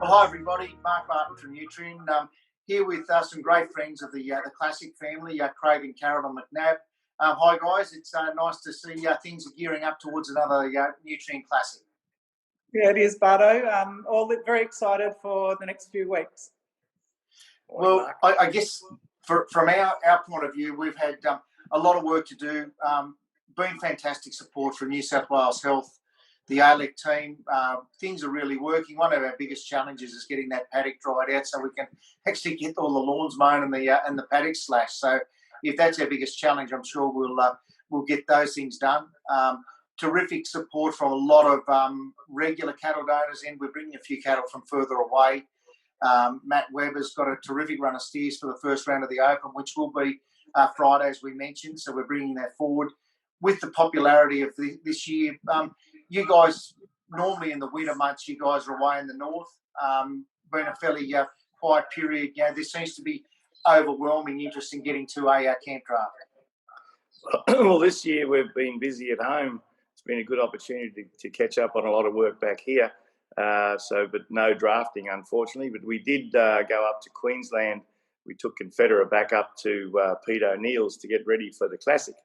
Well, hi everybody, Mark Barton from Nutrien. Here with some great friends of the Classic family, Craig and Carolyn McNabb. Hi guys, it's nice to see things are gearing up towards another Nutrien Classic. Yeah, it is, Barto. All very excited for the next few weeks. Well, I guess from our point of view, we've had a lot of work to do. Been fantastic support from New South Wales Health, the ALEC team. Things are really working. One of our biggest challenges is getting that paddock dried out so we can actually get all the lawns mown and the paddock slashed. So if that's our biggest challenge, I'm sure we'll get those things done. Terrific support from a lot of regular cattle donors, and we're bringing a few cattle from further away. Matt Webber's got a terrific run of steers for the first round of the Open, which will be Friday, as we mentioned. So we're bringing that forward. With the popularity of this year, you guys, normally in the winter months, you guys are away in the north. Been a fairly quiet period. There seems to be overwhelming interest in getting to a camp draft. Well, this year we've been busy at home. It's been a good opportunity to catch up on a lot of work back here. But no drafting, unfortunately. But we did go up to Queensland. We took Confederate back up to Pete O'Neill's to get ready for the Classic.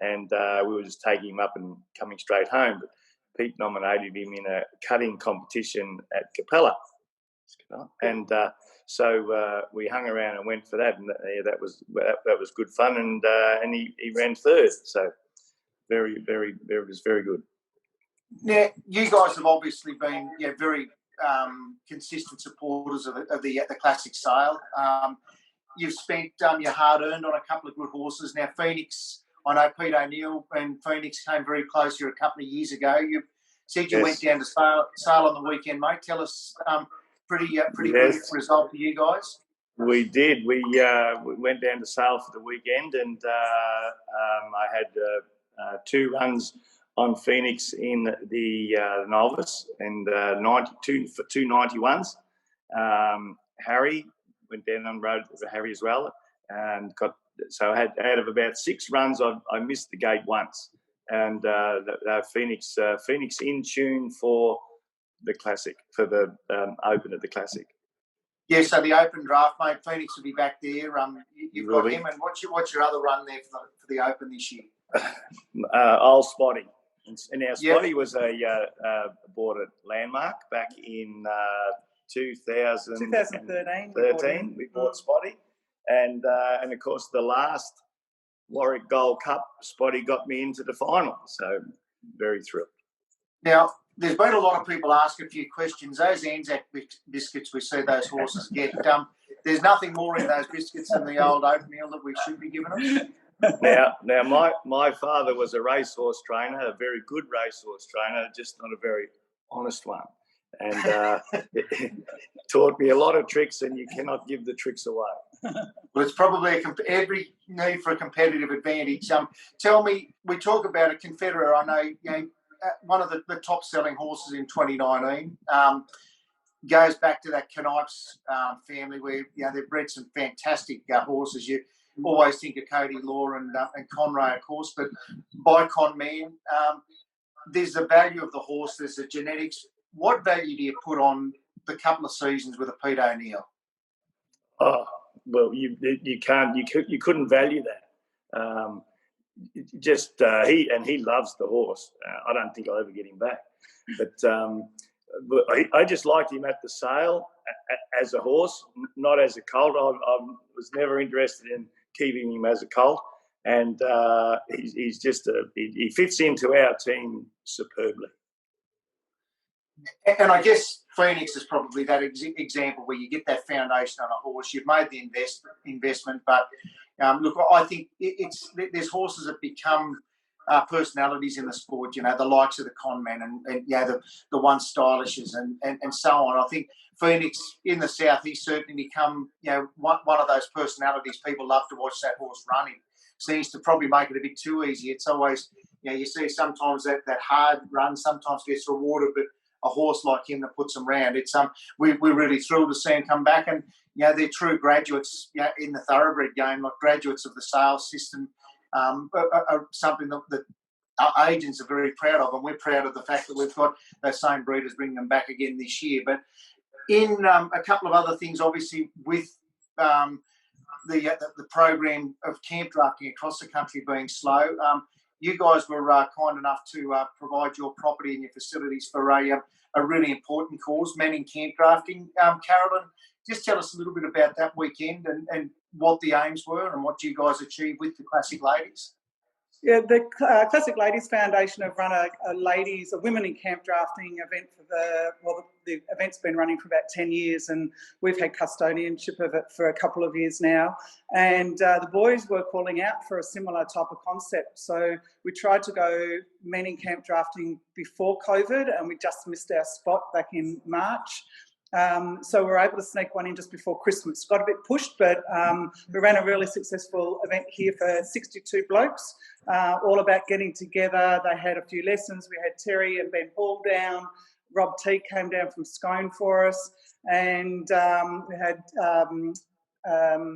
And we were just taking him up and coming straight home. But Pete nominated him in a cutting competition at Capella. And so we hung around and went for that. And that was good fun. And he ran third. So it was very good. Now, you guys have obviously been very consistent supporters of the Classic sale. You've spent your hard-earned on a couple of good horses. Now, Phoenix, I know Pete O'Neill and Phoenix came very close here a couple of years ago. You said you went down to sale on the weekend, mate. Tell us, pretty good result for you guys. We did. We went down to sale for the weekend, and I had 2 runs on Phoenix in the novice and 92 for 291s. Harry went down and rode for Harry as well, and I had out of about 6 runs, I missed the gate once, and Phoenix in tune for the Classic, for the Open at the Classic. Yeah, so the Open draft, mate. Phoenix will be back there. You've got him, and what's your other run there for the Open this year? Old Spotty. And our Spotty was bought at Landmark back in 2013. We bought Spotty, and of course the last Warwick Gold Cup, Spotty got me into the final. So very thrilled. Now, there's been a lot of people ask a few questions. Those Anzac biscuits we see those horses get, there's nothing more in those biscuits than the old oatmeal that we should be giving them. Now, my father was a racehorse trainer, a very good racehorse trainer, just not a very honest one, and taught me a lot of tricks, and you cannot give the tricks away. Well, it's probably every need for a competitive advantage. Tell me, we talk about a Confederate. I know, one of the top-selling horses in 2019 goes back to that Knipes family, where they've bred some fantastic horses. You always think of Cody Law and Conray, of course, but by Conman, there's the value of the horse, there's the genetics. What value do you put on the couple of seasons with a Pete O'Neill? Oh, well, you couldn't value that. He loves the horse. I don't think I'll ever get him back, but I just liked him at the sale as a horse, not as a colt. I was never interested in keeping him as a colt, and he's just he fits into our team superbly. And I guess Phoenix is probably that example where you get that foundation on a horse. You've made the investment, but look, I think there's horses that become personalities in the sport. The likes of the Conman and the one stylishes and so on. I think Phoenix in the south, he's certainly become one of those personalities. People love to watch that horse running. Seems to probably make it a bit too easy. It's always you see sometimes that hard run sometimes gets rewarded, but a horse like him that puts them round. It's we're really thrilled to see him come back, and they're true graduates in the thoroughbred game, like graduates of the sales system. Are something that our agents are very proud of, and we're proud of the fact that we've got those same breeders bringing them back again this year. But in a couple of other things, obviously with the program of camp drafting across the country being slow, you guys were kind enough to provide your property and your facilities for a really important cause, manning camp drafting. Carolyn, just tell us a little bit about that weekend and what the aims were and what you guys achieved with the Classic Ladies. Yeah, the Classic Ladies Foundation have run a women in camp drafting event the event's been running for about 10 years, and we've had custodianship of it for a couple of years now. And the boys were calling out for a similar type of concept. So we tried to go men in camp drafting before COVID, and we just missed our spot back in March. So we were able to sneak one in just before Christmas. Got a bit pushed, but we ran a really successful event here for 62 blokes, all about getting together. They had a few lessons. We had Terry and Ben Hall down. Rob T came down from Scone for us. And we had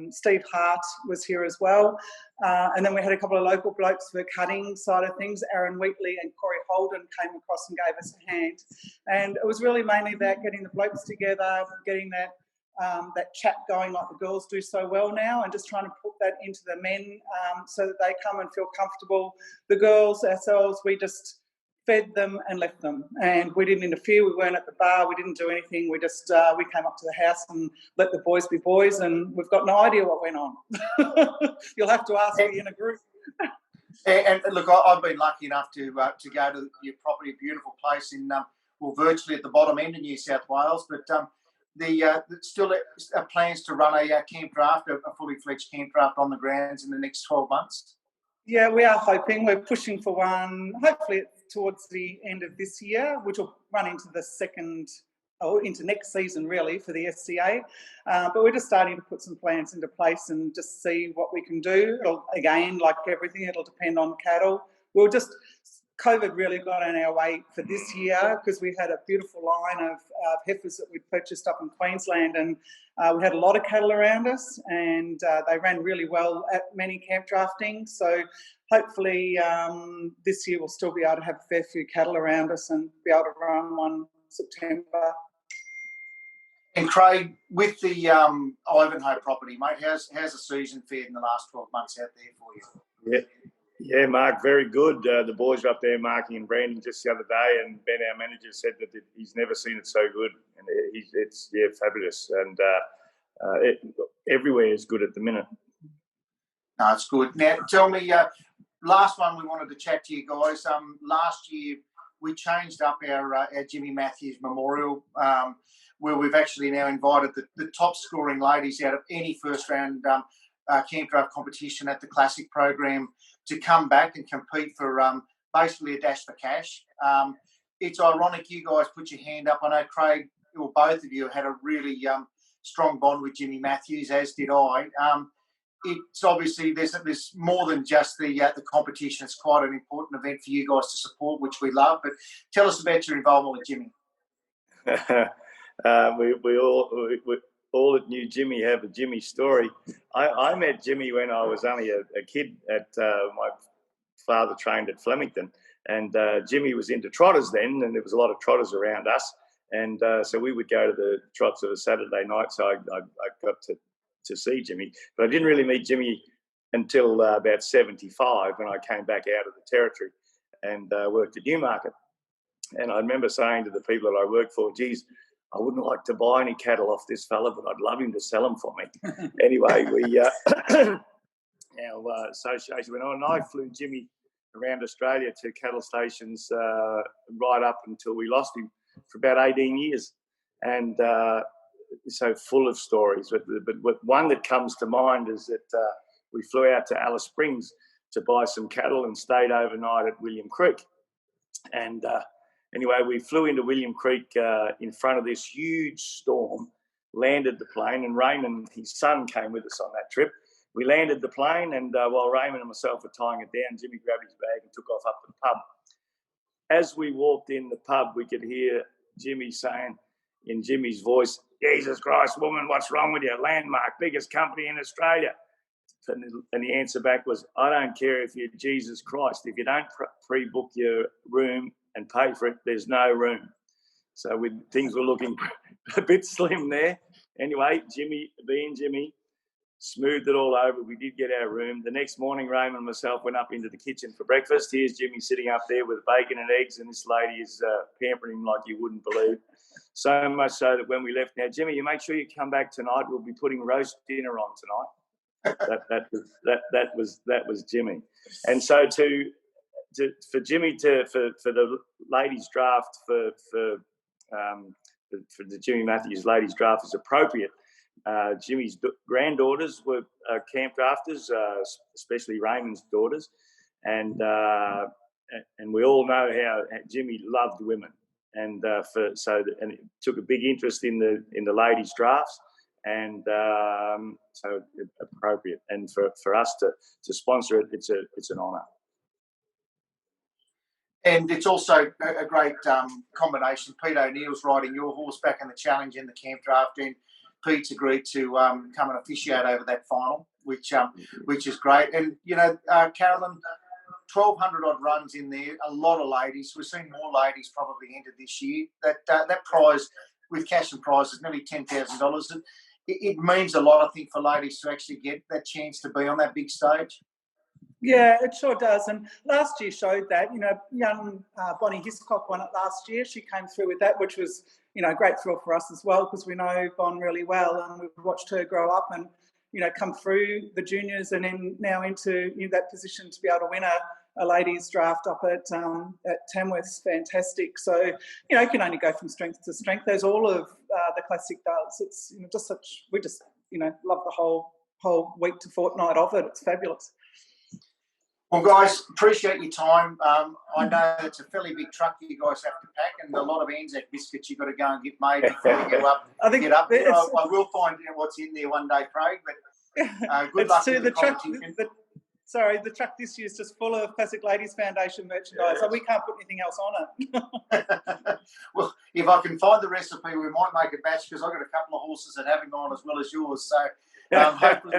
Steve Hart was here as well. And then we had a couple of local blokes for cutting side of things. Aaron Wheatley and Corey Holden came across and gave us a hand. And it was really mainly about getting the blokes together, getting that chat going like the girls do so well now, and just trying to put that into the men so that they come and feel comfortable. The girls ourselves, we just fed them and left them, and we didn't interfere. We weren't at the bar, we didn't do anything. We just we came up to the house and let the boys be boys, and we've got no idea what went on. You'll have to ask me in a group. And look, I've been lucky enough to go to your property, a beautiful place in virtually at the bottom end of New South Wales, but still plans to run a camp draft, a fully fledged camp draft on the grounds in the next 12 months. Yeah, we are hoping. We're pushing for one, hopefully towards the end of this year, which will run into the into next season, really, for the SCA. But we're just starting to put some plans into place and just see what we can do. Again, like everything, it'll depend on cattle. COVID really got in our way for this year because we had a beautiful line of heifers that we'd purchased up in Queensland, and we had a lot of cattle around us, and they ran really well at many camp drafting. So hopefully this year we'll still be able to have a fair few cattle around us and be able to run one September. And Craig, with the Ivanhoe property, mate, how's the season fared in the last 12 months out there for you? Yeah, Mark, very good. The boys were up there marking and branding just the other day, and Ben, our manager, said that he's never seen it so good, and it's fabulous. And everywhere is good at the minute. No, it's good. Now, tell me, last one we wanted to chat to you guys. Last year we changed up our Jimmy Matthews Memorial, where we've actually now invited the top scoring ladies out of any first round camp draft competition at the Classic program to come back and compete for basically a dash for cash. It's ironic you guys put your hand up. I know Craig, or both of you, had a really strong bond with Jimmy Matthews, as did I. It's obviously there's more than just the competition. It's quite an important event for you guys to support, which we love. But tell us about your involvement with Jimmy. We all that knew Jimmy have a Jimmy story. I met Jimmy when I was only a kid. My father trained at Flemington, and Jimmy was into trotters then, and there was a lot of trotters around us, and so we would go to the trots of a Saturday night. So I got to see Jimmy, but I didn't really meet Jimmy until about 75 when I came back out of the territory and worked at Newmarket. And I remember saying to the people that I worked for, geez, I wouldn't like to buy any cattle off this fella, but I'd love him to sell them for me. Anyway, our association went on, and I flew Jimmy around Australia to cattle stations right up until we lost him for about 18 years. And so full of stories. But one that comes to mind is that we flew out to Alice Springs to buy some cattle and stayed overnight at William Creek. And anyway, we flew into William Creek in front of this huge storm, landed the plane, and Raymond, his son, came with us on that trip. We landed the plane, and while Raymond and myself were tying it down, Jimmy grabbed his bag and took off up to the pub. As we walked in the pub, we could hear Jimmy saying in Jimmy's voice, Jesus Christ, woman, what's wrong with you? Landmark, biggest company in Australia. And the answer back was, I don't care if you're Jesus Christ. If you don't pre-book your room and pay for it, there's no room. So things were looking a bit slim there. Anyway, Jimmy, being Jimmy, smoothed it all over. We did get our room. The next morning, Raymond and myself went up into the kitchen for breakfast. Here's Jimmy sitting up there with bacon and eggs, and this lady is pampering him like you wouldn't believe. So much so that when we left, now, Jimmy, you make sure you come back tonight. We'll be putting roast dinner on tonight. that was Jimmy. And so for Jimmy for the ladies draft for the Jimmy Matthews ladies draft is appropriate. Jimmy's granddaughters were camp drafters, especially Raymond's daughters, and we all know how Jimmy loved women, and and it took a big interest in the ladies drafts, and so appropriate, and for us to sponsor it, it's an honour. And it's also a great combination. Pete O'Neill's riding your horse back in the challenge in the camp draft, and Pete's agreed to come and officiate over that final, which is great. And, Carolyn, 1,200 odd runs in there, a lot of ladies. We've seen more ladies probably entered this year. That prize with cash and prize is nearly $10,000. It means a lot, I think, for ladies to actually get that chance to be on that big stage. Yeah, it sure does. And last year showed that. Young Bonnie Hiscock won it last year. She came through with that, which was, a great thrill for us as well, because we know Bon really well, and we've watched her grow up and, come through the juniors and then now into that position to be able to win a ladies draft up at Tamworth's fantastic. So, it can only go from strength to strength, as all of the classic does. It's we just love the whole week to fortnight of it. It's fabulous. Well, guys, appreciate your time. I know it's a fairly big truck you guys have to pack, and a lot of Anzac biscuits you've got to go and get made before you get up there. I will find out what's in there one day, Craig, but good luck with the competition. The truck this year is just full of Classic Ladies Foundation merchandise, so we can't put anything else on it. Well, if I can find the recipe, we might make a batch, because I've got a couple of horses that haven't gone as well as yours, so hopefully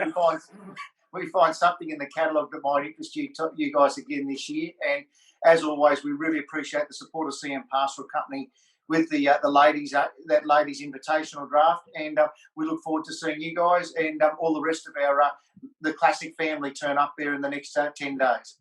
we find something in the catalogue that might interest you guys again this year. And as always, we really appreciate the support of CM Pastoral Company with the ladies, that ladies invitational draft. And we look forward to seeing you guys and all the rest of our the classic family turn up there in the next 10 days.